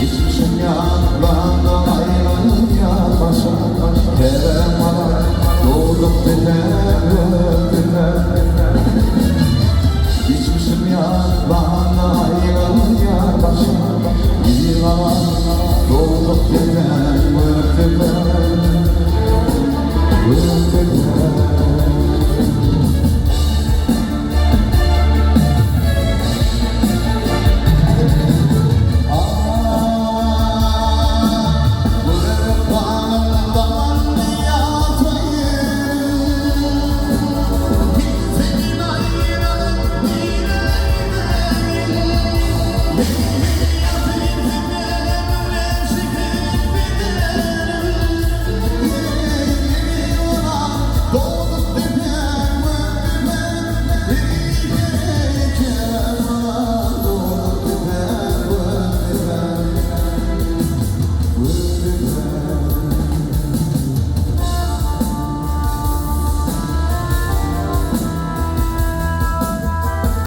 Geçmişim yanlardan ayrılın ya başa Kerem ana doğdum dediler Geçmişim yanlardan ayrılın ya başa Bir ana doğdum dediler Yeah.